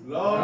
Gloria.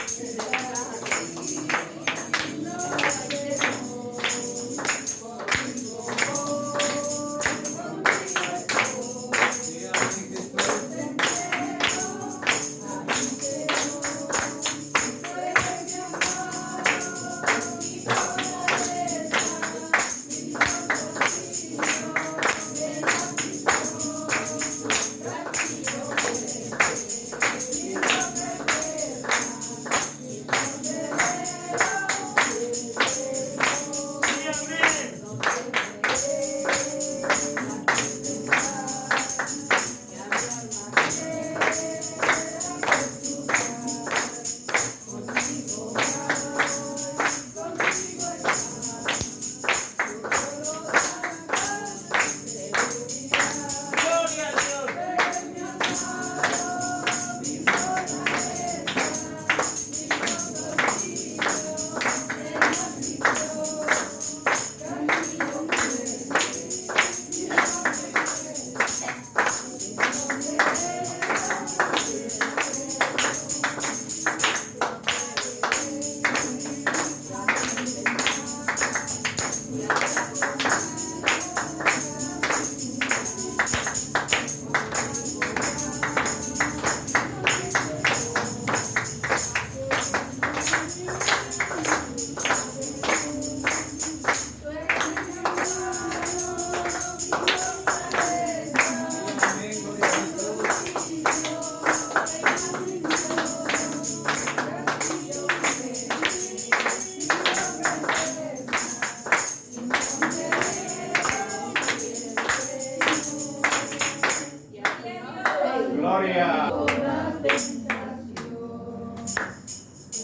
Gloria.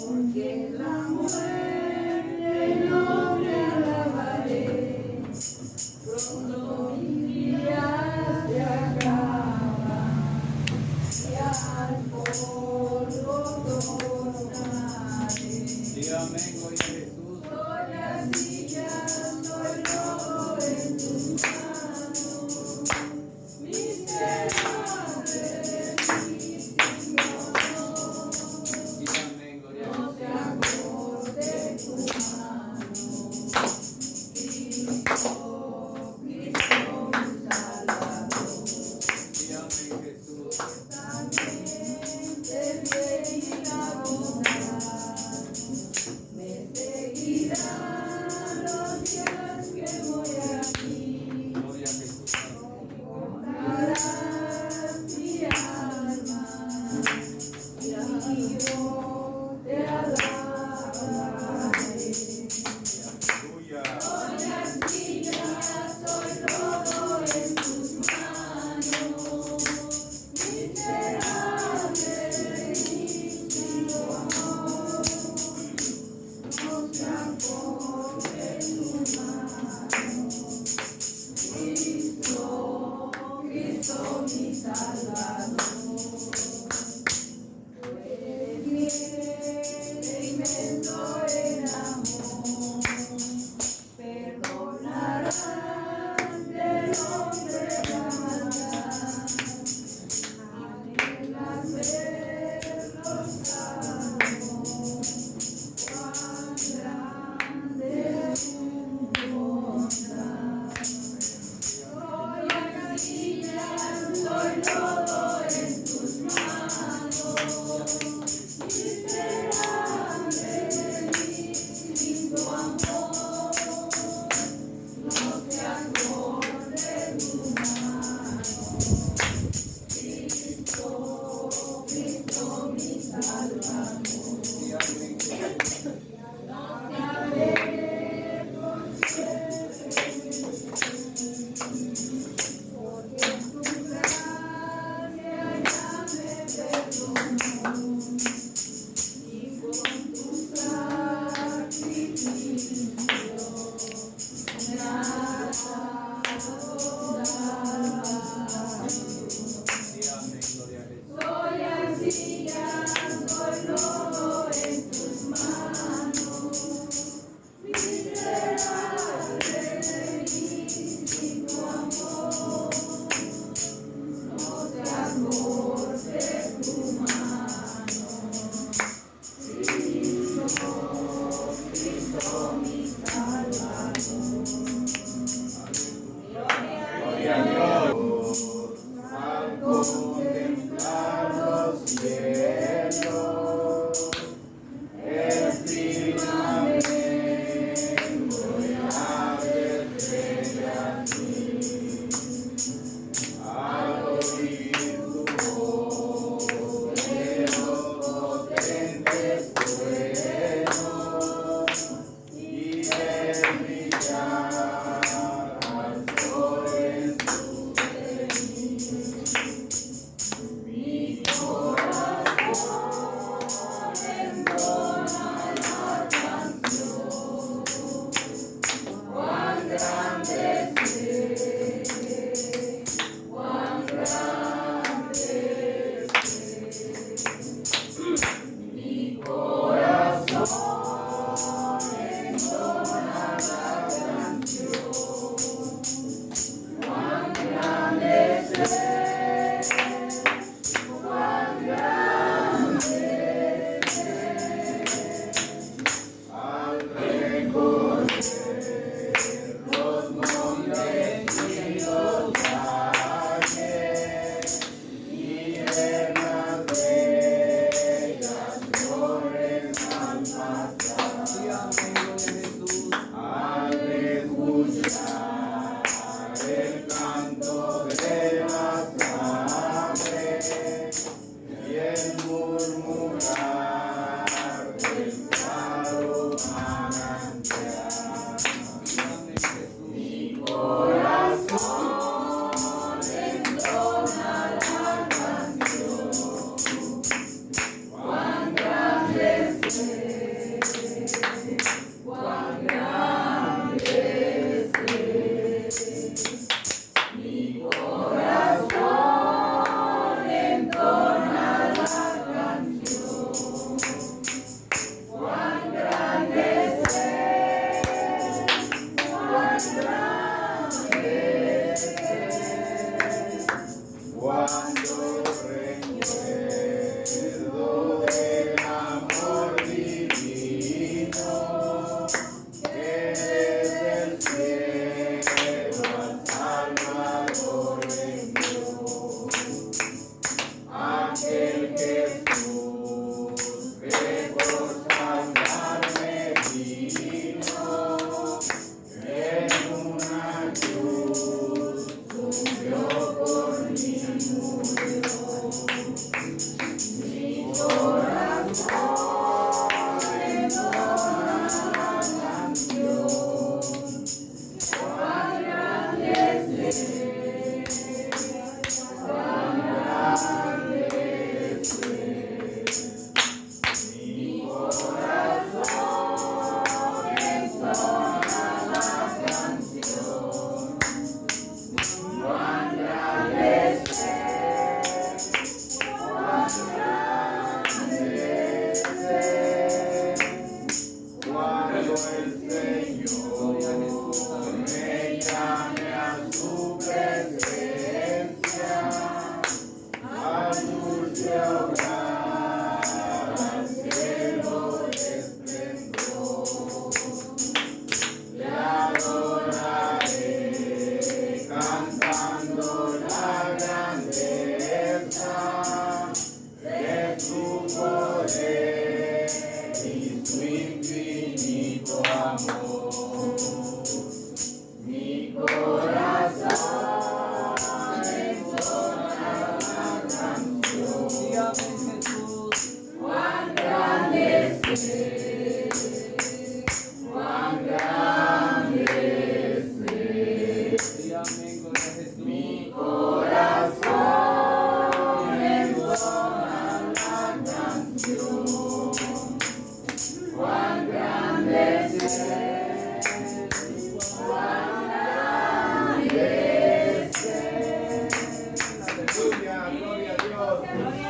Porque la muerte no me alabaré, pronto mi día se acaba, y al polvo tornaré. Diga amén, gloria a Jesús. Soy astilla, soy lodo en tus manos, miserable de mí, Señor. Diga amén, gloria a No Jesús. te acorde tu mano, Cristo, Cristo mi Salvador. Diga amén, Jesús. También te viene a bondad, me seguirán los días que voy aquí. Gloria a Jesús. Honrarás mi alma, y yo te alabaré. Aleluya. Soy astilla, soy lodo en tus manos, miserable de mí, Señor. No te acorde tu mano, Cristo, Cristo mi Salvador. Tú eres fiel, inmenso en amor, perdonarás del hombre la maldad, anhelas verlos salvos, cuán grande es tu bondad. Soy astilla, soy lodo en tus manos, miserable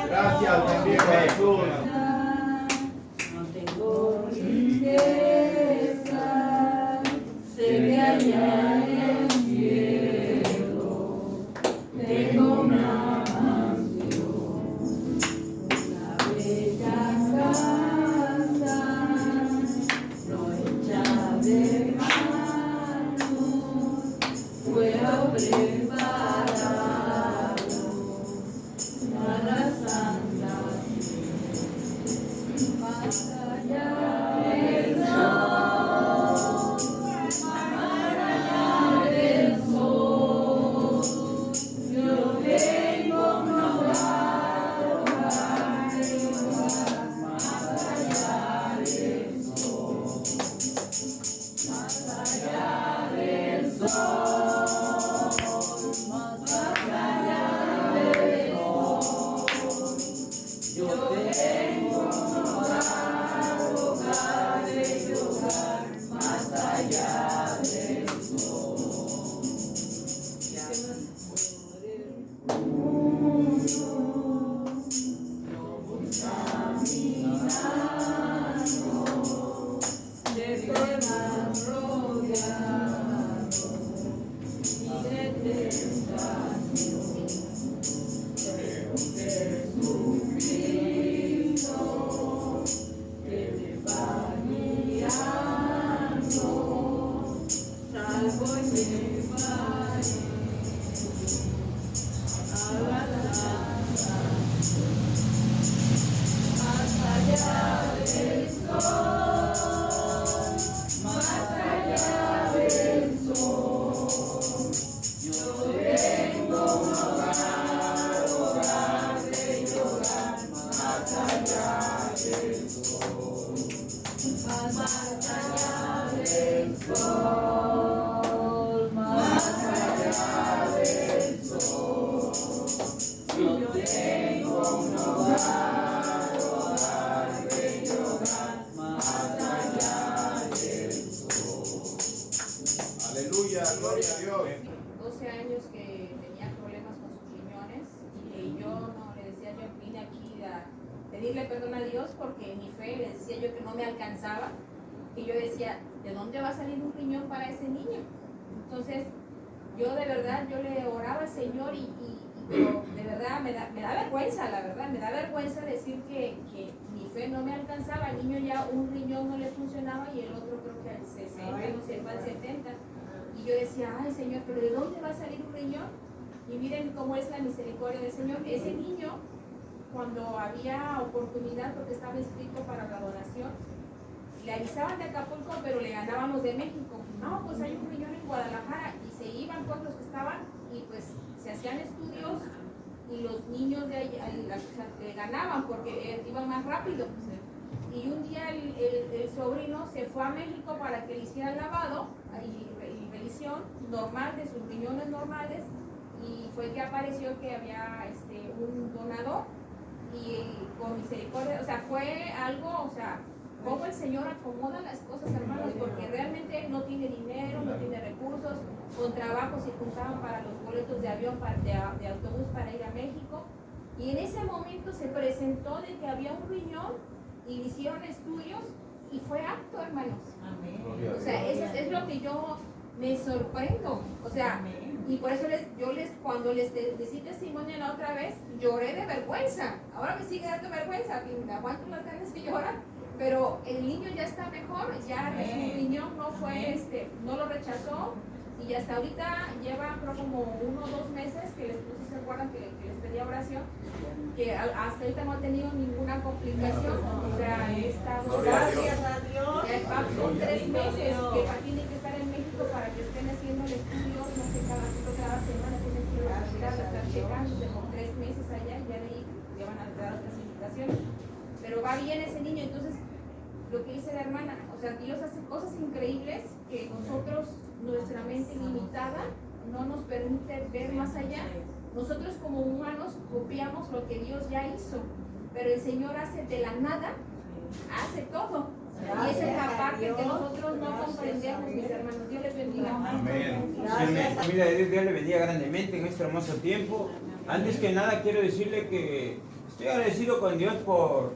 Gracias, bendigo Jesús. No tengo tristeza, sé que allá en el cielo tengo una mansión, una bella casa, no hecha de manos, fuera preparado para santa. Más allá del sol, más allá del sol, yo tengo un hogar, más allá del sol, más allá del sol, más allá del sol, yo tengo un hogar, bello hogar, más allá del sol. Por el mundo no voy caminando, de pruebas rodeado y de tentación. Pero Jesucristo que te va guiando, salvo y llevaré a la santa, más allá del sol, más allá del sol. Yo tengo un hogar, bello hogar, más allá del sol, más allá del sol, más allá del sol. Yo tengo un hogar, bello hogar, más allá del sol. Aleluya, gloria a Dios. 12 años que tenía problemas con sus riñones y yo no le decía, yo vine aquí a pedirle perdón a Dios porque mi fe le decía yo que no me alcanzaba y yo decía, ¿de dónde va a salir un riñón para ese niño? Entonces yo de verdad, yo le oraba al Señor pero de verdad me da vergüenza, la verdad, me da vergüenza decir que mi fe no me alcanzaba. Al niño ya un riñón no le funcionaba y el otro creo que al 60, no sé, al 70. Y yo decía, ay Señor, pero ¿de dónde va a salir un riñón? Y miren cómo es la misericordia del Señor. Ese niño, cuando había oportunidad, porque estaba inscrito para la donación, le avisaban de Acapulco, pero le ganaban los de México. No, pues hay un riñón en Guadalajara. Y se iban todos los que estaban y pues se hacían estudios y los niños de ahí le ganaban porque iban más rápido. Y un día el sobrino se fue a México para que le hicieran lavado y revisión normal de sus riñones normales y fue que apareció que había un donador y con misericordia, o sea, fue algo, o sea, cómo el Señor acomoda las cosas, hermanos, porque realmente no tiene dinero, no tiene recursos, con trabajo se juntaban para los boletos de avión, de autobús para ir a México, y en ese momento se presentó de que había un riñón y le hicieron estudios y fue apto, hermanos. O sea, es lo que yo me sorprendo, o sea, y por eso cuando les decí testimonio la otra vez, lloré de vergüenza. Ahora me sigue dando vergüenza, me aguanto las ganas de llorar, pero el niño ya está mejor, ya su riñón no fue, no lo rechazó, y hasta ahorita lleva creo como 1 o 2 meses que les puse, se acuerdan que les pedí oración, que hasta ahorita no ha tenido ninguna complicación, o sea, he estado, Gracias a Dios. son 3 meses que tienen que estar en México para que estén haciendo el estudio, no sé, cada semana tienen que ir a estar checándose por 3 meses allá y ya de ahí le van a dar otras indicaciones. Pero va bien ese niño, entonces lo que dice la hermana, o sea, Dios hace cosas increíbles que nosotros, nuestra mente limitada, no nos permite ver más allá. Nosotros como humanos copiamos lo que Dios ya hizo, pero el Señor hace de la nada, hace todo. Y esa es la parte que nosotros no comprendemos, mis hermanos. Dios les bendiga. Amén. Familia de Dios, Dios le bendiga grandemente en este hermoso tiempo. Antes que nada quiero decirle que estoy agradecido con Dios por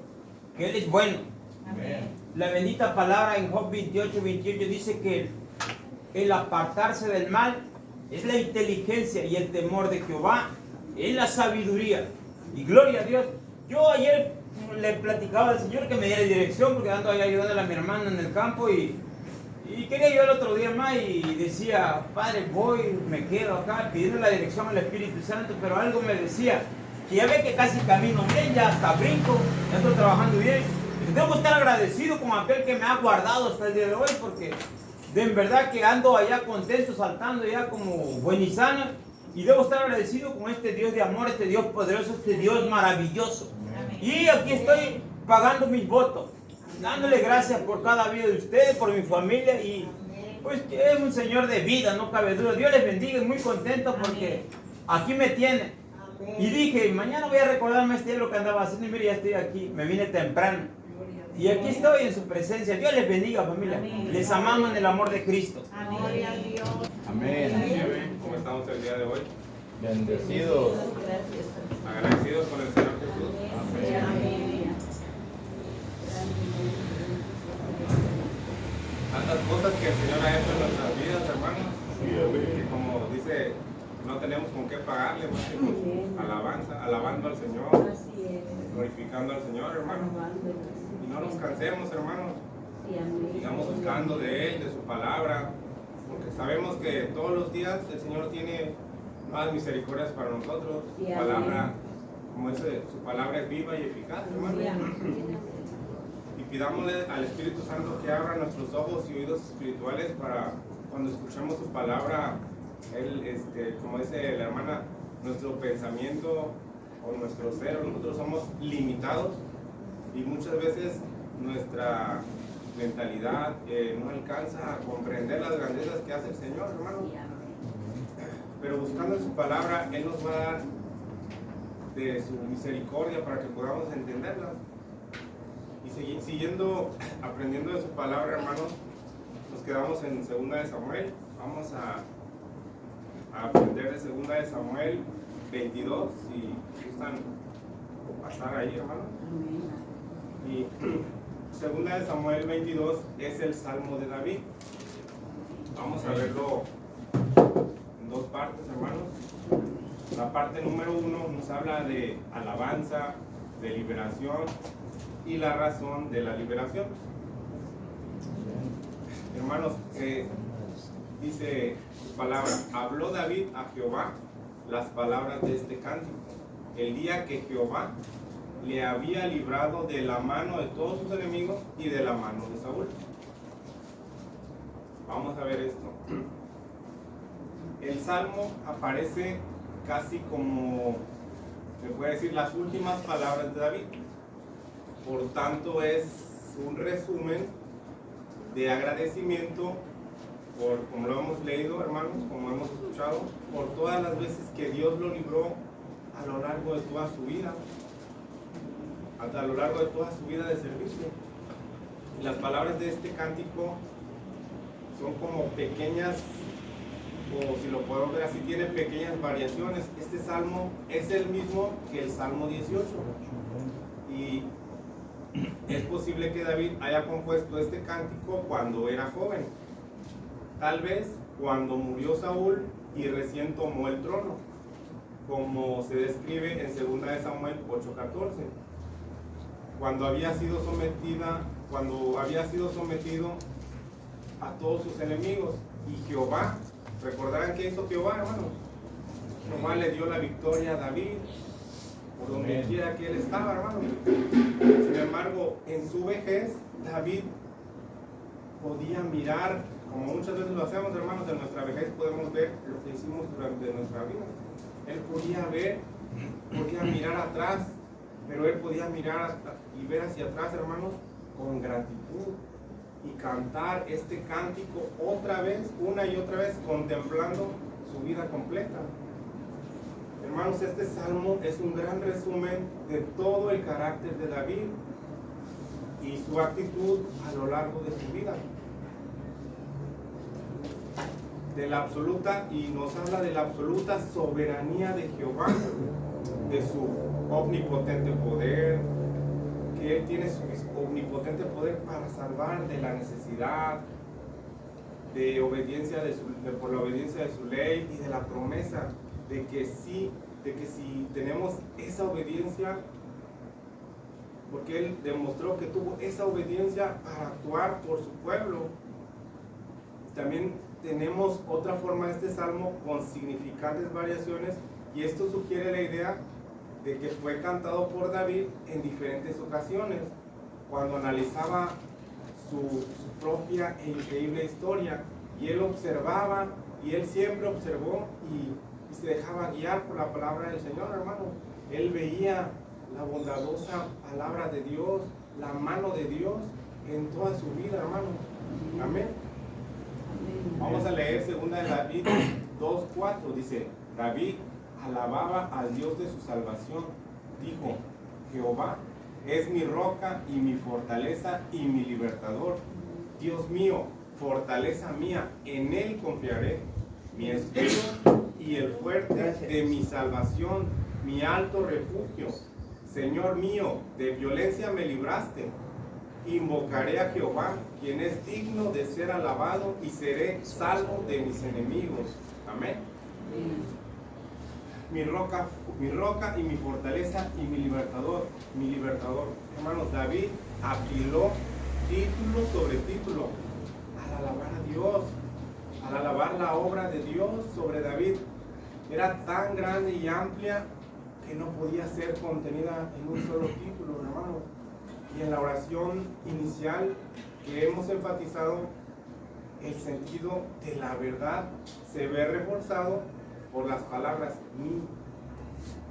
que Él es bueno. Amén. La bendita palabra en Job 28:28 dice que el apartarse del mal es la inteligencia y el temor de Jehová es la sabiduría. Y gloria a Dios. Yo ayer le platicaba al Señor que me diera dirección porque ando ahí ayudando a mi hermana en el campo y quería yo el otro día más y decía, Padre, voy, me quedo acá pidiendo la dirección al Espíritu Santo, pero algo me decía que ya ve que casi camino bien, ya hasta brinco, ya estoy trabajando bien. Y debo estar agradecido con aquel que me ha guardado hasta el día de hoy porque de verdad que ando allá contento, saltando ya como buen y sano. Y debo estar agradecido con este Dios de amor, este Dios poderoso, este Dios maravilloso. Y aquí estoy pagando mis votos, dándole gracias por cada vida de ustedes, por mi familia y pues que es un Señor de vida, no cabe duda. Dios les bendiga y muy contento porque aquí me tiene. Y dije, mañana voy a recordarme este día lo que andaba haciendo y mire, ya estoy aquí, me vine temprano. Y aquí estoy en su presencia. Dios les bendiga, familia. Les amamos en el amor de Cristo. Gloria a Dios. Amén. ¿Cómo estamos el día de hoy? Bendecidos. Agradecidos con el Señor Jesús. Amén. Tantas cosas que el Señor ha hecho en nuestras vidas, hermanos. Que como dice, no tenemos con qué pagarle, más que con alabanza, alabando al Señor, glorificando al Señor, hermanos. Y no nos cansemos, hermanos. Sigamos buscando de Él, de su palabra, porque sabemos que todos los días el Señor tiene nuevas misericordias para nosotros. Su palabra, como dice, su palabra es viva y eficaz, hermanos. Y pidámosle al Espíritu Santo que abra nuestros ojos y oídos espirituales para cuando escuchemos su palabra, Él, como dice la hermana, nuestro pensamiento o nuestro ser, nosotros somos limitados y muchas veces nuestra mentalidad no alcanza a comprender las grandezas que hace el Señor, hermano. Pero buscando en su palabra, Él nos va a dar de su misericordia para que podamos entenderlas. Y siguiendo, aprendiendo de su palabra, hermanos, nos quedamos en 2 de Samuel. Vamos a aprender de 2 de Samuel 22, si gustan pasar ahí, hermanos. Y 2 de Samuel 22 es el Salmo de David. Vamos a verlo en dos partes, hermanos. La parte número 1 nos habla de alabanza, de liberación y la razón de la liberación. Hermanos, dice su palabra, habló David a Jehová las palabras de este cántico, el día que Jehová le había librado de la mano de todos sus enemigos y de la mano de Saúl. Vamos a ver esto. El Salmo aparece casi como, se puede decir, las últimas palabras de David. Por tanto, es un resumen de agradecimiento por, como lo hemos leído, hermanos, como hemos escuchado, por todas las veces que Dios lo libró a lo largo de toda su vida, hasta a lo largo de toda su vida de servicio. Y las palabras de este cántico son como pequeñas, o si lo podemos ver así, tiene pequeñas variaciones. Este salmo es el mismo que el Salmo 18. Y es posible que David haya compuesto este cántico cuando era joven. Tal vez cuando murió Saúl y recién tomó el trono, como se describe en 2 de Samuel 8:14. Cuando había sido sometido a todos sus enemigos. Y Jehová, recordarán que hizo Jehová, hermanos. Jehová le dio la victoria a David por donde quiera que él estaba, hermano. Sin embargo, en su vejez, David podía mirar, como muchas veces lo hacemos, hermanos, en nuestra vejez podemos ver lo que hicimos durante nuestra vida. Él podía ver, podía mirar atrás, pero él podía mirar y ver hacia atrás, hermanos, con gratitud y cantar este cántico otra vez, una y otra vez, contemplando su vida completa. Hermanos, este salmo es un gran resumen de todo el carácter de David y su actitud a lo largo de su vida. De la absoluta, y nos habla de la absoluta soberanía de Jehová, de su omnipotente poder, que Él tiene su omnipotente poder para salvar de la necesidad, de obediencia por la obediencia de su ley, y de la promesa de que si tenemos esa obediencia, porque Él demostró que tuvo esa obediencia para actuar por su pueblo. También tenemos otra forma de este salmo con significantes variaciones, y esto sugiere la idea de que fue cantado por David en diferentes ocasiones, cuando analizaba su propia e increíble historia, y él observaba, y él siempre observó y se dejaba guiar por la palabra del Señor, hermano. Él veía la bondadosa palabra de Dios, la mano de Dios en toda su vida, hermano. Amén. Vamos a leer 2 de David 2:4. Dice: David alababa al Dios de su salvación. Dijo: Jehová es mi roca y mi fortaleza y mi libertador. Dios mío, fortaleza mía, en Él confiaré. Mi escudo y el fuerte de mi salvación, mi alto refugio. Señor mío, de violencia me libraste. Invocaré a Jehová, quien es digno de ser alabado, y seré salvo de mis enemigos. Amén. Mi roca y mi fortaleza y mi libertador. Hermanos, David apiló título sobre título al alabar a Dios, al alabar la obra de Dios sobre David. Era tan grande y amplia que no podía ser contenida en un solo título, hermano. Y en la oración inicial que hemos enfatizado, el sentido de la verdad se ve reforzado por las palabras mi.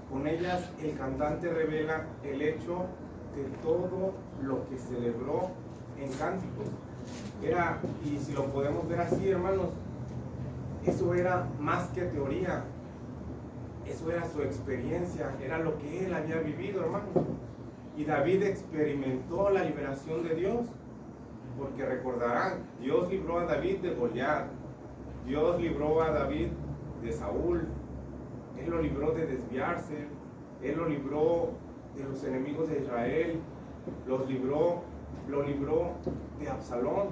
Con ellas el cantante revela el hecho de todo lo que celebró en cánticos. Y si lo podemos ver así, hermanos, eso era más que teoría, eso era su experiencia, era lo que él había vivido, hermanos. Y David experimentó la liberación de Dios, porque recordarán, Dios libró a David de Goliat, Dios libró a David de Saúl, Él lo libró de desviarse, Él lo libró de los enemigos de Israel, lo libró de Absalón.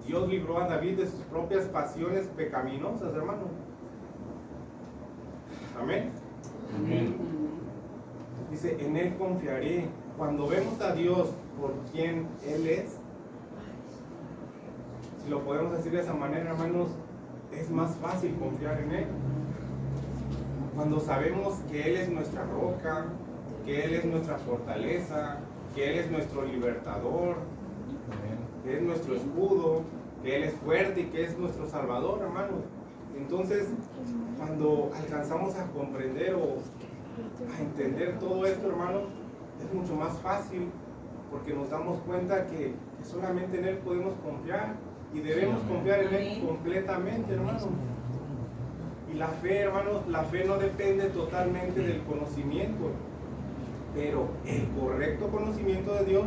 Dios libró a David de sus propias pasiones pecaminosas, hermano. Amén. Amén. Dice, en Él confiaré. Cuando vemos a Dios por quien Él es, si lo podemos decir de esa manera, hermanos, es más fácil confiar en Él. Cuando sabemos que Él es nuestra roca, que Él es nuestra fortaleza, que Él es nuestro libertador, que es nuestro escudo, que Él es fuerte y que es nuestro salvador, hermanos. Entonces, cuando alcanzamos a comprender o a entender todo esto, hermanos, es mucho más fácil, porque nos damos cuenta que solamente en Él podemos confiar y debemos confiar en Él completamente, hermanos. Y la fe, hermanos, la fe no depende totalmente del conocimiento, pero el correcto conocimiento de Dios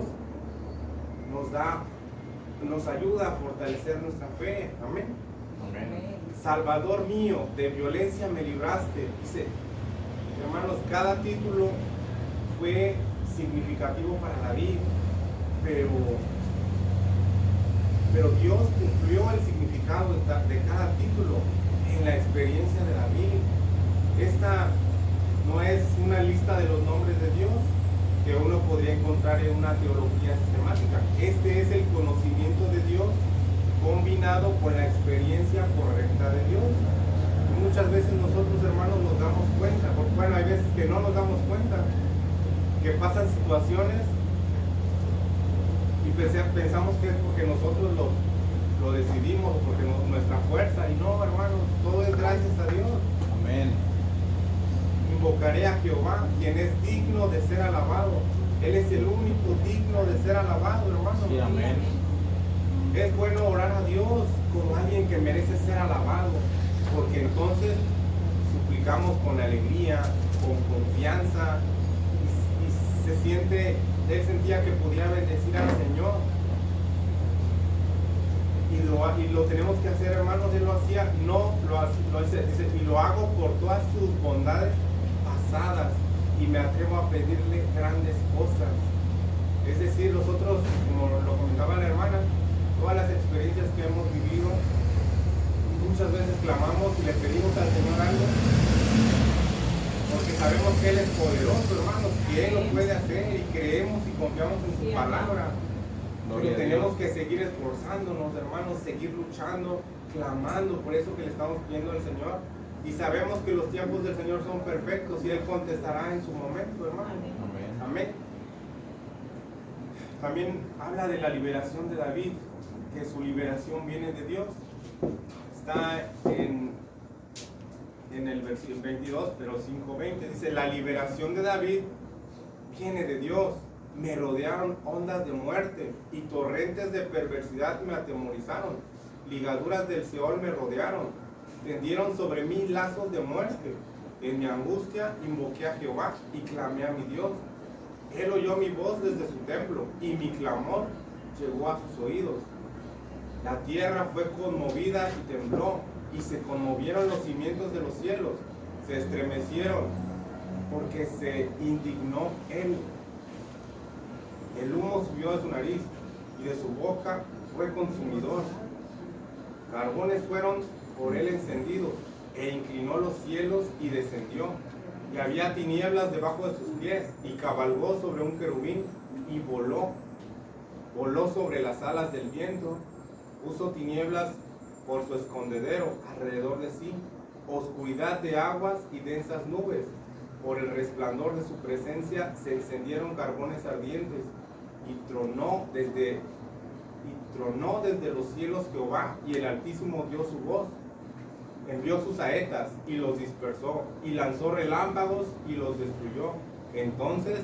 nos ayuda a fortalecer nuestra fe. Amén. Amén. Salvador mío, de violencia me libraste. Dice, hermanos, cada título fue significativo para David, pero Dios cumplió el significado de cada título en la experiencia de David. Esta no es una lista de los nombres de Dios que uno podría encontrar en una teología sistemática. Este es el conocimiento de Dios combinado con la experiencia correcta de Dios. Y muchas veces nosotros, hermanos, nos damos cuenta, bueno, hay veces que no nos damos cuenta, que pasan situaciones y pensamos que es porque nosotros lo decidimos, porque nuestra fuerza, y no, hermanos, todo es gracias a Dios. Amén. Invocaré a Jehová, quien es digno de ser alabado. Él es el único digno de ser alabado, hermano. Sí, amén. Es bueno orar a Dios como alguien que merece ser alabado, porque entonces suplicamos con alegría, con confianza, y se siente, él sentía que podía bendecir al Señor. Y lo tenemos que hacer, hermanos. Él lo hacía, dice, y lo hago por todas sus bondades pasadas, y me atrevo a pedirle grandes cosas. Es decir, nosotros, como lo comentaba la hermana, todas las experiencias que hemos vivido, muchas veces clamamos y le pedimos al Señor algo, porque sabemos que Él es poderoso, hermanos, que Él lo puede hacer, y creemos y confiamos en su palabra. Pero tenemos que seguir esforzándonos, hermanos, seguir luchando, clamando por eso que le estamos pidiendo al Señor. Y sabemos que los tiempos del Señor son perfectos y Él contestará en su momento, hermano. Amén. También habla de la liberación de David, que su liberación viene de Dios. Está en el versículo 22, pero 5:20, dice: la liberación de David viene de Dios. Me rodearon ondas de muerte y torrentes de perversidad me atemorizaron. Ligaduras del Seol me rodearon. Tendieron sobre mí lazos de muerte. En mi angustia invoqué a Jehová y clamé a mi Dios. Él oyó mi voz desde su templo y mi clamor llegó a sus oídos. La tierra fue conmovida y tembló, y se conmovieron los cimientos de los cielos. Se estremecieron porque se indignó él. El humo subió de su nariz y de su boca fue consumidor. Carbones fueron por él encendidos, e inclinó los cielos y descendió. Y había tinieblas debajo de sus pies, y cabalgó sobre un querubín y voló. Voló sobre las alas del viento, puso tinieblas por su escondedero alrededor de sí, oscuridad de aguas y densas nubes. Por el resplandor de su presencia se encendieron carbones ardientes, y tronó desde los cielos Jehová, y el Altísimo dio su voz. Envió sus saetas y los dispersó, y lanzó relámpagos y los destruyó. Entonces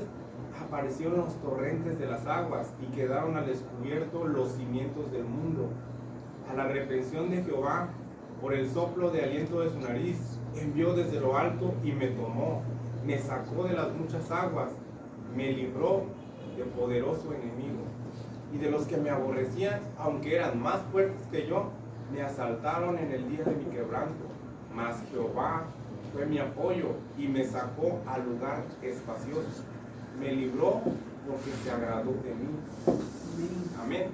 aparecieron los torrentes de las aguas, y quedaron al descubierto los cimientos del mundo. A la reprensión de Jehová, por el soplo de aliento de su nariz, envió desde lo alto y me tomó. Me sacó de las muchas aguas, me libró de poderoso enemigo. Y de los que me aborrecían, aunque eran más fuertes que yo, me asaltaron en el día de mi quebranto. Mas Jehová fue mi apoyo y me sacó al lugar espacioso. Me libró porque se agradó de mí. Amén.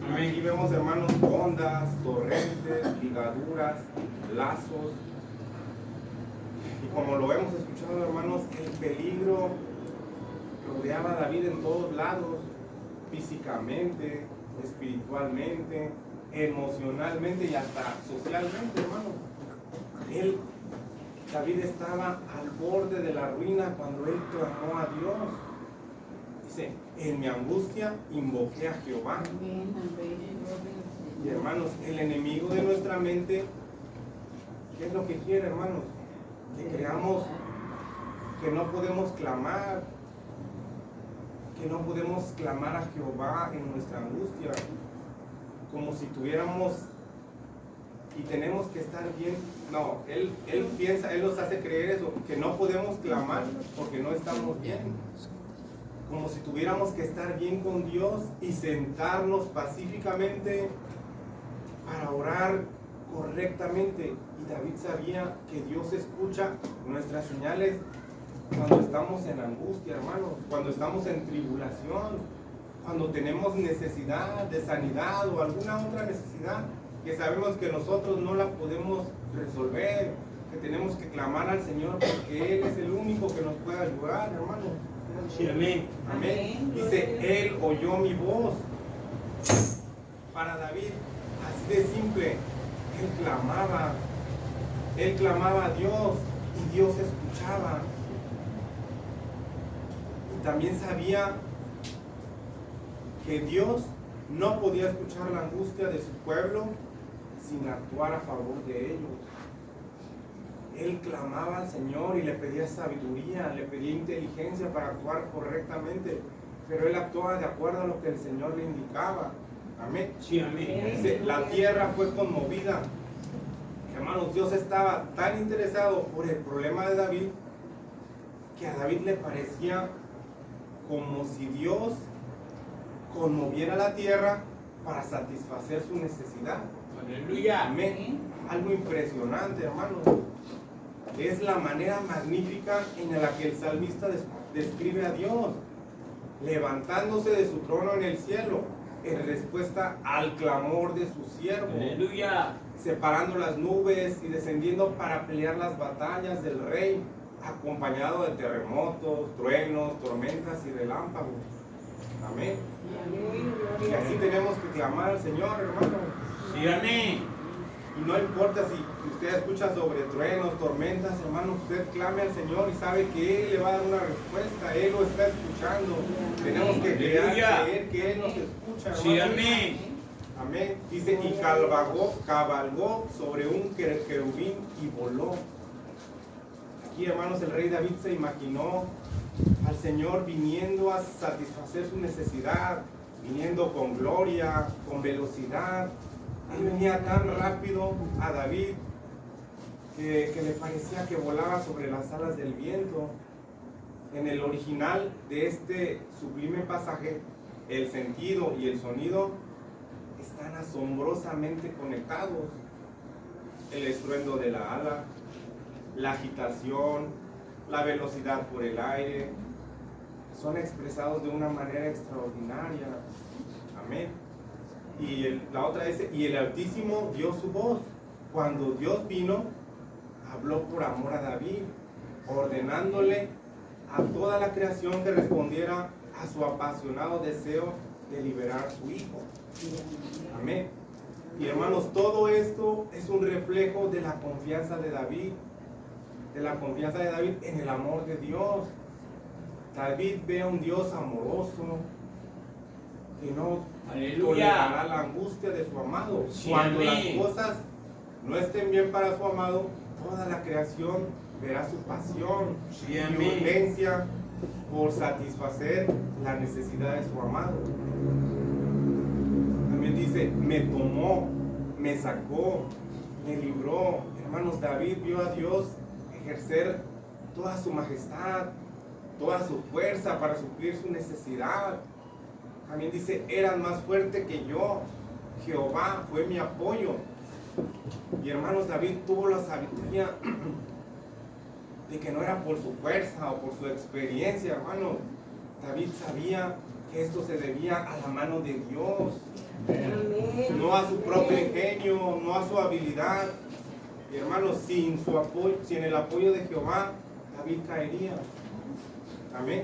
Amén. Aquí vemos, hermanos, ondas, torrentes, ligaduras, lazos. Y como lo hemos escuchado, hermanos, el peligro rodeaba a David en todos lados, físicamente, espiritualmente, emocionalmente y hasta socialmente, hermano. David estaba al borde de la ruina cuando él clamó a Dios. Dice: en mi angustia invoqué a Jehová. Y hermanos, el enemigo de nuestra mente, ¿qué es lo que quiere, hermanos? Que creamos que no podemos clamar, a Jehová en nuestra angustia, como si tuviéramos y tenemos que estar bien. No, él piensa, él nos hace creer eso, que no podemos clamar porque no estamos bien, como si tuviéramos que estar bien con Dios y sentarnos pacíficamente para orar correctamente. Y David sabía que Dios escucha nuestras señales cuando estamos en angustia, hermanos, cuando estamos en tribulación, cuando tenemos necesidad de sanidad o alguna otra necesidad que sabemos que nosotros no la podemos resolver, que tenemos que clamar al Señor porque Él es el único que nos puede ayudar, hermanos. Sí, amén. Amén. Dice: Él oyó mi voz. Para David, así de simple, Él clamaba a Dios y Dios escuchaba. Y también sabía que Dios no podía escuchar la angustia de su pueblo sin actuar a favor de ellos. él clamaba al Señor y le pedía sabiduría, le pedía inteligencia para actuar correctamente, pero él actuaba de acuerdo a lo que el Señor le indicaba. Amén. Sí, amén. Dice, la tierra fue conmovida. Hermanos, Dios estaba tan interesado por el problema de David que a David le parecía como si Dios conmoviera la tierra para satisfacer su necesidad. Aleluya. Amén. Algo impresionante, hermanos. Es la manera magnífica en la que el salmista describe a Dios, levantándose de su trono en el cielo, en respuesta al clamor de su siervo. Aleluya. Separando las nubes y descendiendo para pelear las batallas del rey, acompañado de terremotos, truenos, tormentas y relámpagos. Amén. Y así tenemos que clamar al Señor, hermano. Sí, amén. Y no importa si usted escucha sobre truenos, tormentas, hermano, usted clame al Señor y sabe que Él le va a dar una respuesta. Él lo está escuchando. Tenemos que creer que Él nos escucha, hermano. Sí, amén. Amén. Dice, y cabalgó sobre un querubín y voló. Aquí, hermanos, el rey David se imaginó al Señor viniendo a satisfacer su necesidad, viniendo con gloria, con velocidad. Él venía tan rápido a David que le parecía que volaba sobre las alas del viento. En el original de este sublime pasaje, el sentido y el sonido están asombrosamente conectados. El estruendo de la ala, la agitación, la velocidad por el aire, son expresados de una manera extraordinaria. Amén. Y la otra dice, y el Altísimo dio su voz. Cuando Dios vino, habló por amor a David, ordenándole a toda la creación que respondiera a su apasionado deseo de liberar a su hijo. Amén. Y hermanos, todo esto es un reflejo de la confianza de David, en el amor de Dios. David ve a un Dios amoroso que no tolerará la angustia de su amado. Sí, Cuando amén. las cosas no estén bien para su amado, toda la creación verá su pasión Sí, y amén. urgencia por satisfacer la necesidad de su amado. También dice, me tomó, me sacó, me libró. Hermanos, David vio a Dios ejercer toda su majestad, toda su fuerza para suplir su necesidad. También dice, eran más fuerte que yo. Jehová fue mi apoyo. Y hermanos, David tuvo la sabiduría de que no era por su fuerza o por su experiencia, hermano. David sabía que esto se debía a la mano de Dios, no a su propio ingenio, no a su habilidad. Y hermanos, sin su apoyo, sin el apoyo de Jehová, David caería. Amén.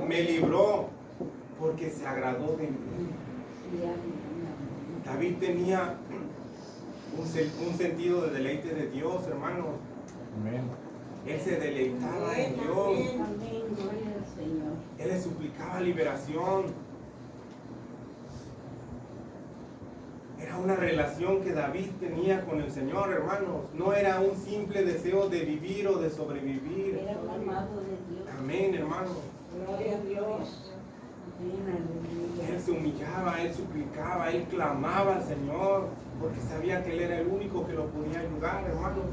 Me libró porque se agradó de mí. David tenía un sentido de deleite de Dios, hermanos. Él se deleitaba en Dios. Él le suplicaba liberación. Era una relación que David tenía con el Señor, hermanos. No era un simple deseo de vivir o de sobrevivir. Era un amado de Dios. Amén, hermanos. Gloria a Dios. Él se humillaba, él suplicaba, él clamaba al Señor, porque sabía que Él era el único que lo podía ayudar, hermanos.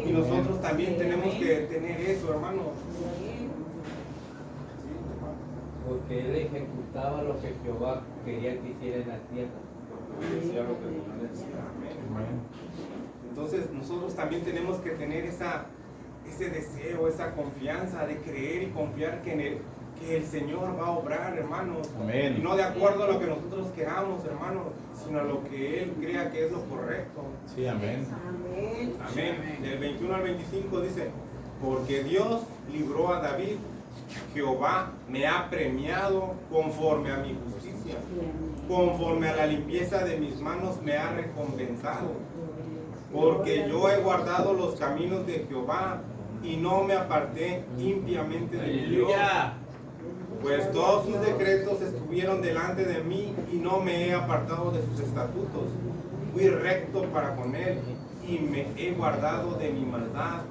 Y nosotros también tenemos que tener eso, hermanos. Porque él ejecutaba lo que Jehová quería que hiciera en la tierra. Decía lo que el Señor decía. Amén. Entonces nosotros también tenemos que tener ese deseo, esa confianza de creer y confiar que el Señor va a obrar, hermanos. Amén. Y no de acuerdo a lo que nosotros queramos, hermanos, sino a lo que Él crea que es lo correcto. Sí, amén. Amén. Del 21 al 25 dice, porque Dios libró a David, Jehová me ha premiado conforme a mi justicia, conforme a la limpieza de mis manos me ha recompensado, porque yo he guardado los caminos de Jehová y no me aparté impiamente de mi Dios. Pues todos sus decretos estuvieron delante de mí y no me he apartado de sus estatutos. Fui recto para con él y me he guardado de mi maldad,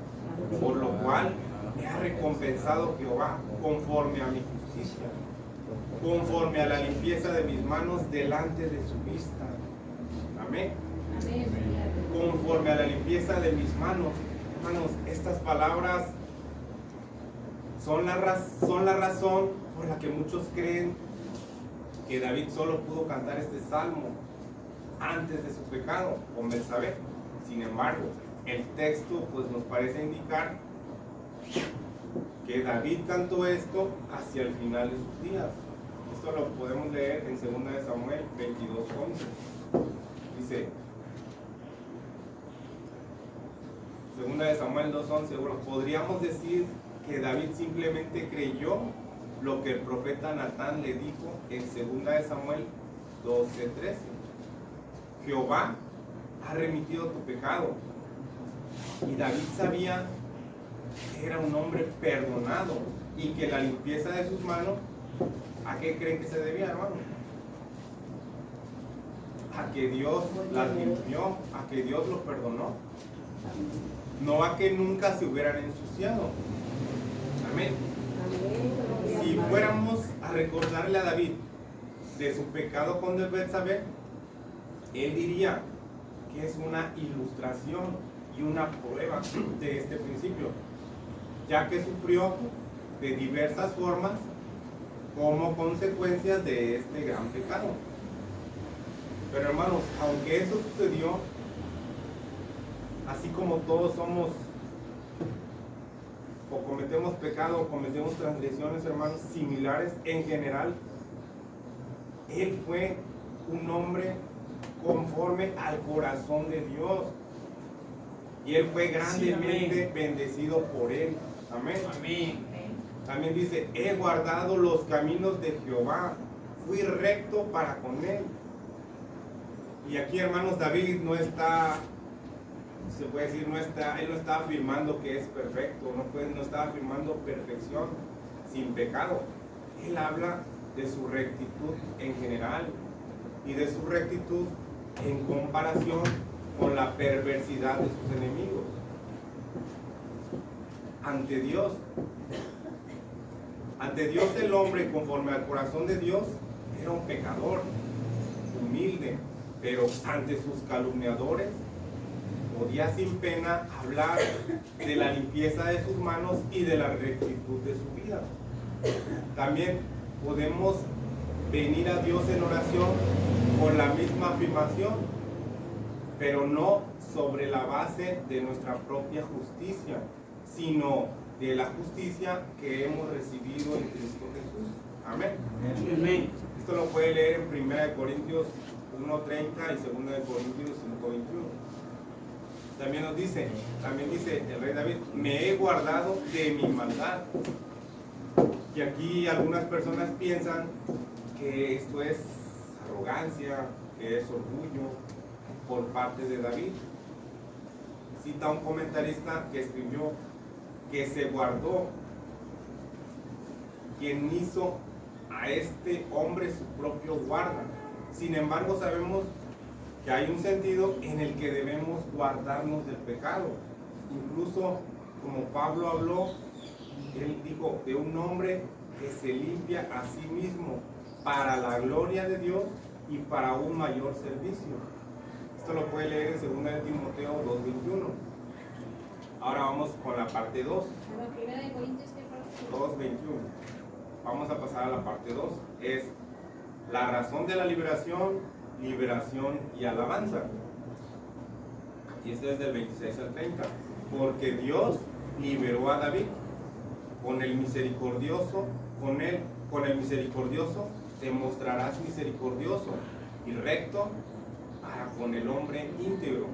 por lo cual me ha recompensado Jehová conforme a mi justicia, conforme a la limpieza de mis manos delante de su vista. Amén. Amén. Conforme a la limpieza de mis manos. Hermanos, estas palabras son la razón por la que muchos creen que David solo pudo cantar este salmo antes de su pecado con Betsabé. Sin embargo, el texto pues nos parece indicar que David cantó esto hacia el final de sus días. Esto lo podemos leer en 2 de Samuel 22:11. Dice 2 de Samuel 2:11, bueno, podríamos decir que David simplemente creyó lo que el profeta Natán le dijo en 2 de Samuel 12:13. Jehová ha remitido tu pecado. Y David sabía que era un hombre perdonado y que la limpieza de sus manos, ¿a qué creen que se debía, hermano? A que Dios las limpió, a que Dios los perdonó, no a que nunca se hubieran ensuciado. Amén. Si fuéramos a recordarle a David de su pecado con Betsabé, él diría que es una ilustración y una prueba de este principio, ya que sufrió de diversas formas como consecuencias de este gran pecado. Pero hermanos, aunque eso sucedió, así como todos somos o cometemos pecado o cometemos transgresiones, hermanos, similares en general, él fue un hombre conforme al corazón de Dios y él fue grandemente bendecido por él. Amén. Amén. También dice, he guardado los caminos de Jehová, fui recto para con él. Y aquí, hermanos, David no está, se puede decir, él no está afirmando que es perfecto, no está afirmando perfección sin pecado. Él habla de su rectitud en general y de su rectitud en comparación con la perversidad de sus enemigos. Ante Dios el hombre, conforme al corazón de Dios, era un pecador, humilde, pero ante sus calumniadores podía sin pena hablar de la limpieza de sus manos y de la rectitud de su vida. También podemos venir a Dios en oración con la misma afirmación, pero no sobre la base de nuestra propia justicia, sino de la justicia que hemos recibido en Cristo Jesús. Amén. Amén. Esto lo puede leer en 1 Corintios 1:30 y 2 Corintios 5:21. También dice el rey David, me he guardado de mi maldad. Y aquí algunas personas piensan que esto es arrogancia, que es orgullo por parte de David. Cita un comentarista que escribió que se guardó quien hizo a este hombre su propio guarda. Sin embargo, sabemos que hay un sentido en el que debemos guardarnos del pecado. Incluso como Pablo habló, él dijo de un hombre que se limpia a sí mismo para la gloria de Dios y para un mayor servicio. Esto lo puede leer en 2 de Timoteo 2:21. Ahora vamos con la parte 2. 2:21. Vamos a pasar a la parte 2. Es la razón de la liberación y alabanza. Y esto es del 26 al 30. Porque Dios liberó a David con el misericordioso, con el misericordioso te mostrarás misericordioso y recto para con el hombre íntegro.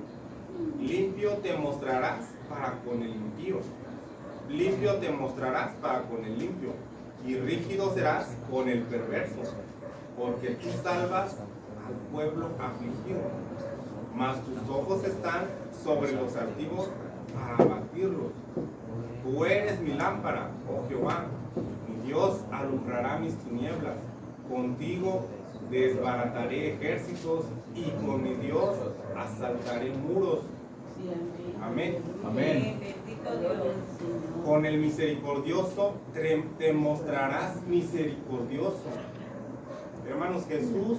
Limpio te mostrarás para con el impío. Limpio te mostrarás para con el limpio. Y rígido serás con el perverso. Porque tú salvas al pueblo afligido. Mas tus ojos están sobre los altivos para abatirlos. Tú eres mi lámpara, oh Jehová. Mi Dios alumbrará mis tinieblas. Contigo desbarataré ejércitos y con mi Dios asaltaré muros. Sí, Amén. Amén. Bendito Dios. Señor. Con el misericordioso te mostrarás misericordioso. Hermanos, Jesús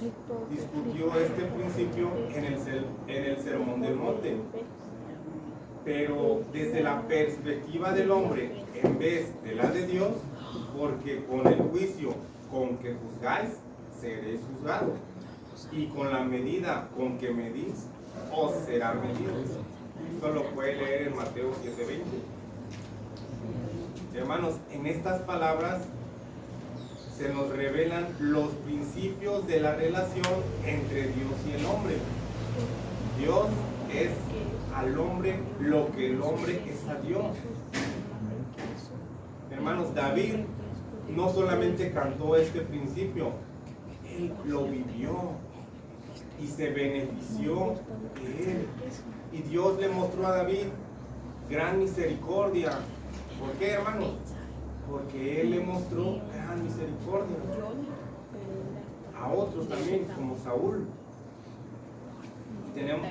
discutió este principio en el Sermón del Monte. Pero desde la perspectiva del hombre, en vez de la de Dios, porque con el juicio con que juzgáis, seréis juzgados. Y con la medida con que medís, os será medido. Esto lo puede leer en Mateo 7:20. Hermanos, en estas palabras se nos revelan los principios de la relación entre Dios y el hombre. Dios es al hombre lo que el hombre es a Dios. Hermanos, David no solamente cantó este principio, él lo vivió y se benefició de él. Y Dios le mostró a David gran misericordia. ¿Por qué, hermanos? Porque él le mostró gran misericordia a otros también, como Saúl.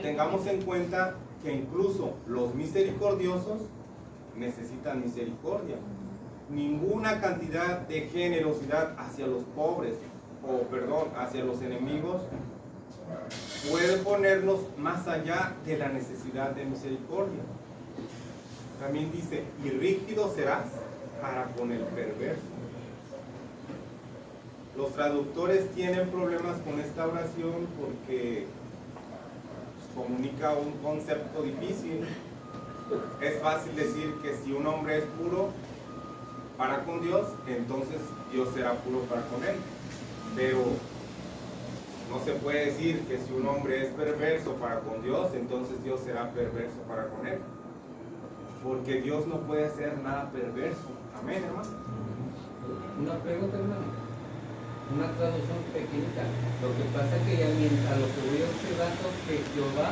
Tengamos en cuenta que incluso los misericordiosos necesitan misericordia. Ninguna cantidad de generosidad hacia los pobres, hacia los enemigos, puede ponernos más allá de la necesidad de misericordia. También dice, y rígido serás para con el perverso. Los traductores tienen problemas con esta oración porque comunica un concepto difícil. Es fácil decir que si un hombre es puro para con Dios, entonces Dios será puro para con él. Pero no se puede decir que si un hombre es perverso para con Dios, entonces Dios será perverso para con él. Porque Dios no puede hacer nada perverso. Amén, hermano. Una pregunta, hermano. Una traducción pequeñita. Lo que pasa es que ya a lo que voy observando que Jehová.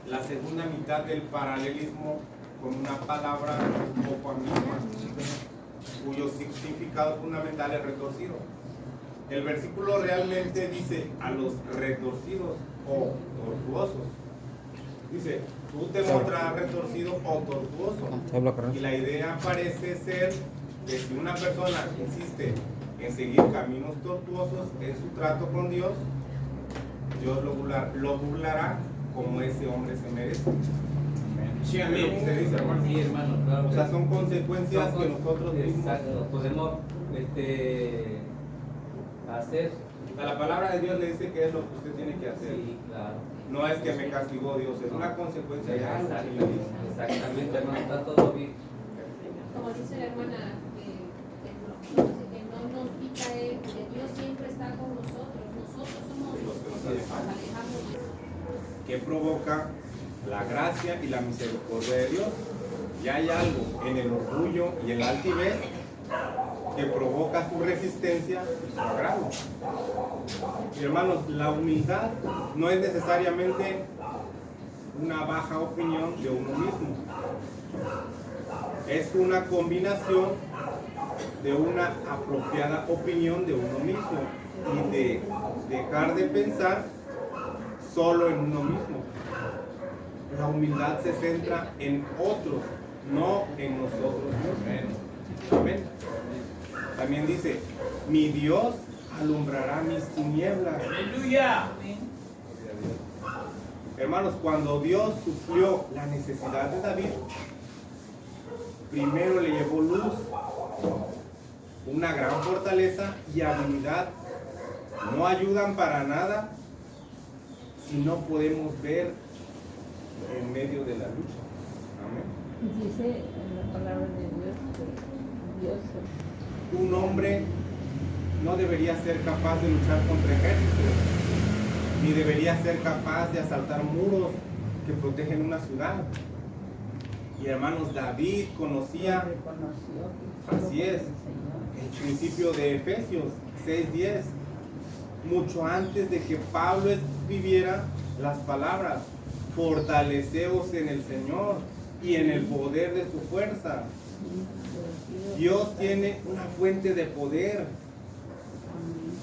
La segunda mitad del paralelismo con una palabra un poco ambigua, cuyo significado fundamental es retorcido. El versículo realmente dice a los retorcidos o tortuosos. Dice, tú te mostrarás retorcido o tortuoso. Y la idea parece ser que si una persona insiste en seguir caminos tortuosos en su trato con Dios, Dios lo burlará como ese hombre se merece. Sí, amén. ¿Usted dice, hermano? Sí, hermano, claro. O sea, son consecuencias que nosotros mismos. Exacto, podemos hacer. A la palabra de Dios le dice que es lo que usted tiene que hacer. Sí, claro. No es que me castigó Dios, es una consecuencia de algo que le dice. Exactamente, hermano, está todo bien. Como dice la hermana, que no nos quita él, que Dios siempre está con nosotros. Nosotros somos los que nos alejamos. Que provoca la gracia y la misericordia de Dios. Y hay algo en el orgullo y en la altivez que provoca su resistencia y su agrado. Y hermanos, la humildad no es necesariamente una baja opinión de uno mismo. Es una combinación de una apropiada opinión de uno mismo y de dejar de pensar solo en uno mismo. La humildad se centra en otros, no en nosotros mismos. Amén. También dice, mi Dios alumbrará mis tinieblas. Aleluya. Hermanos, cuando Dios suplió la necesidad de David, primero le llevó luz, una gran fortaleza y habilidad. No ayudan para nada si no podemos ver en medio de la lucha. Amén. Dice en la palabra de Dios que Dios Un hombre no debería ser capaz de luchar contra ejércitos, ni debería ser capaz de asaltar muros que protegen una ciudad. Y hermanos, David conocía, reconoció así es, el principio de Efesios 6:10, mucho antes de que Pablo escribiera las palabras, fortaleceos en el Señor y en el poder de su fuerza. Dios tiene una fuente de poder.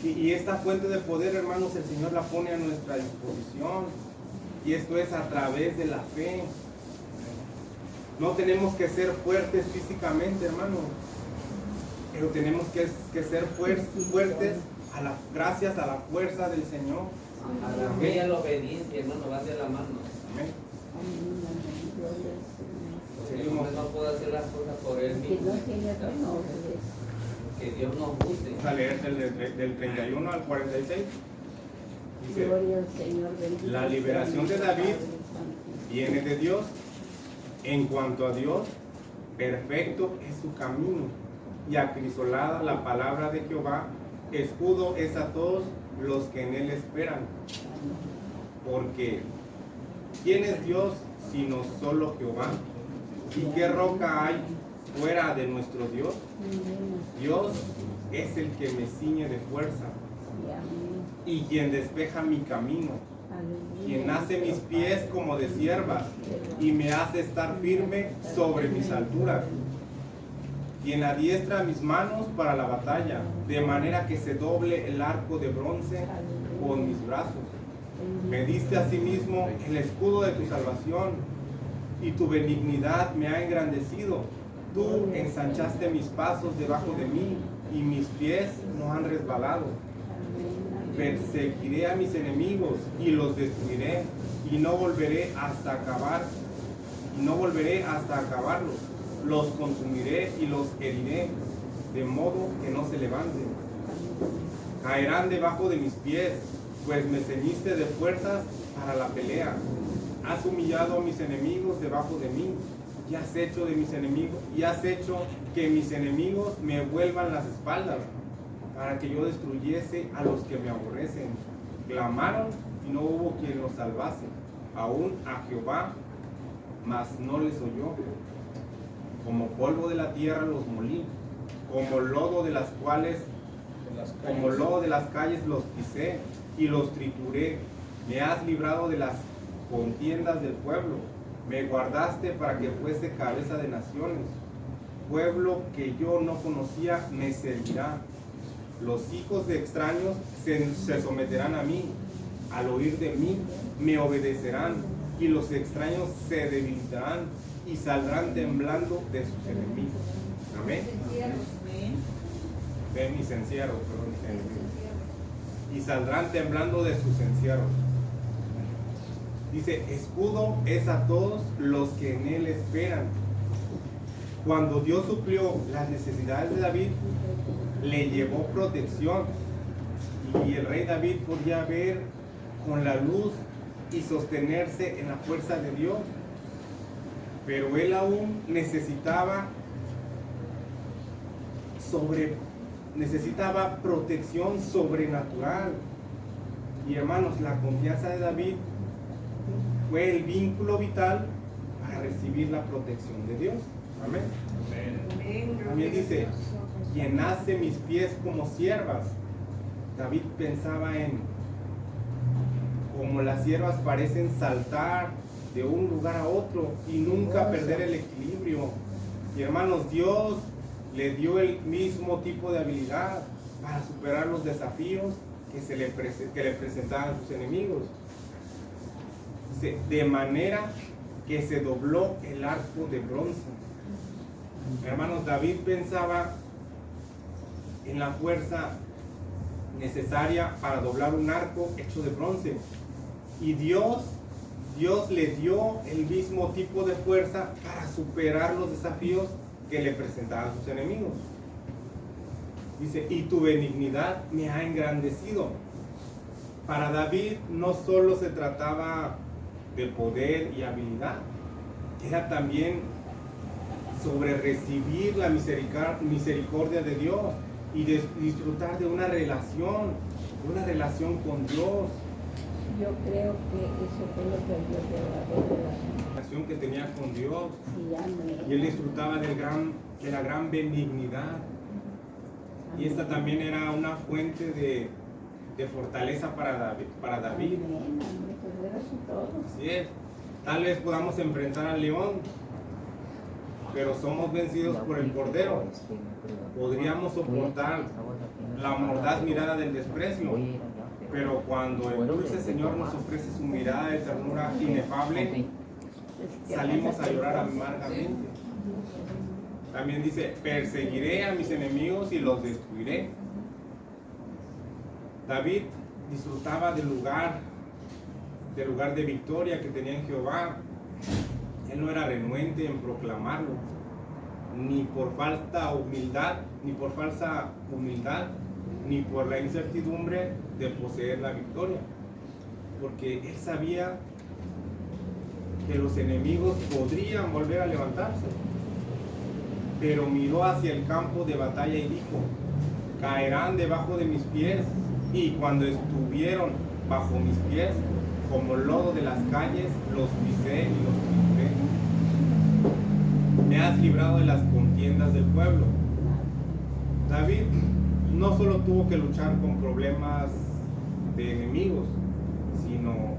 Y esta fuente de poder, hermanos, el Señor la pone a nuestra disposición. Y esto es a través de la fe. No tenemos que ser fuertes físicamente, hermano, pero tenemos que ser fuertes gracias a la fuerza del Señor. A la fe y a la obediencia, hermano, va de la mano. Amén. Porque el hombre no puede hacer las cosas por él Que mismo. no tiene renovado. Que Dios nos use. Vamos a leer del 31 al 46. Dice, Gloria al Señor, bendito la sea liberación de nuestro David Padre Santo. viene de Dios. En cuanto a Dios, perfecto es su camino, y acrisolada la palabra de Jehová, escudo es a todos los que en él esperan. Porque ¿quién es Dios sino solo Jehová? ¿Y qué roca hay fuera de nuestro Dios? Dios es el que me ciñe de fuerza y quien despeja mi camino, quien hace mis pies como de siervas y me hace estar firme sobre mis alturas, quien adiestra mis manos para la batalla, de manera que se doble el arco de bronce con mis brazos. Me diste asimismo el escudo de tu salvación, y tu benignidad me ha engrandecido. Tú ensanchaste mis pasos debajo de mí, y mis pies no han resbalado. Perseguiré a mis enemigos y los destruiré, y no volveré hasta acabarlos. Los consumiré y los heriré, de modo que no se levanten. Caerán debajo de mis pies, pues me ceñiste de fuerzas para la pelea. Has humillado a mis enemigos debajo de mí, y has hecho que mis enemigos me vuelvan las espaldas, para que yo destruyese a los que me aborrecen. Clamaron y no hubo quien los salvase, aún a Jehová, mas no les oyó. Como polvo de la tierra los molí, como lodo de las calles los pisé y los trituré. Me has librado de las contiendas del pueblo, me guardaste para que fuese cabeza de naciones. Pueblo que yo no conocía me servirá. Los hijos de extraños se someterán a mí, al oír de mí me obedecerán, y los extraños se debilitarán y saldrán temblando de sus enemigos. Amén. De mis encierros, perdón, y saldrán temblando de sus encierros. Dice, escudo es a todos los que en él esperan. Cuando Dios suplió las necesidades de David, le llevó protección, y el rey David podía ver con la luz y sostenerse en la fuerza de Dios, pero él aún necesitaba protección sobrenatural. Y hermanos, la confianza de David fue el vínculo vital para recibir la protección de Dios. Amén. También dice, quien hace mis pies como siervas. David pensaba en cómo las siervas parecen saltar de un lugar a otro y nunca perder el equilibrio. Y hermanos, Dios le dio el mismo tipo de habilidad para superar los desafíos que le presentaban sus enemigos. De manera que se dobló el arco de bronce. Hermanos, David pensaba en la fuerza necesaria para doblar un arco hecho de bronce, y Dios le dio el mismo tipo de fuerza para superar los desafíos que le presentaban sus enemigos. Dice, y tu benignidad me ha engrandecido. Para David no solo se trataba de poder y habilidad, era también sobre recibir la misericordia de Dios y disfrutar de una relación con Dios. Yo creo que eso fue lo que Dios le agradó de la Relación que tenía con Dios, sí, amén. y él disfrutaba de la gran benignidad, y esta también era una fuente de fortaleza para David. Amén, amén, pues era su todo. Así es. Tal vez podamos enfrentar al león, pero somos vencidos por el Cordero. Podríamos soportar la mordaz mirada del desprecio, Pero cuando el dulce Señor nos ofrece su mirada de ternura inefable, salimos a llorar amargamente. También dice, perseguiré a mis enemigos y los destruiré. David disfrutaba del lugar de victoria que tenía en Jehová. Él no era renuente en proclamarlo, ni por falsa humildad, ni por la incertidumbre de poseer la victoria, porque él sabía que los enemigos podrían volver a levantarse. Pero miró hacia el campo de batalla y dijo, caerán debajo de mis pies, y cuando estuvieron bajo mis pies, como lodo de las calles, los pisé y los trituré. Me has librado de las contiendas del pueblo. David no solo tuvo que luchar con problemas de enemigos, sino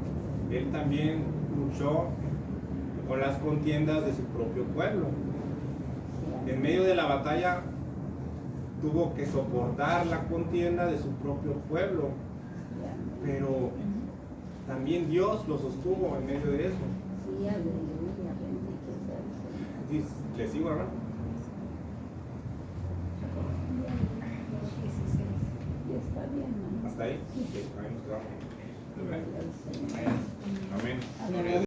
él también luchó con las contiendas de su propio pueblo. En medio de la batalla tuvo que soportar la contienda de su propio pueblo, pero también Dios lo sostuvo en medio de eso. Sí, aleluya, bendito sea el Señor. ¿Le sigo, hermano? Y está bien, ¿no? ¿Hasta ahí? Sí, ahí nos quedamos. Gloria al Señor. Amén. Alabado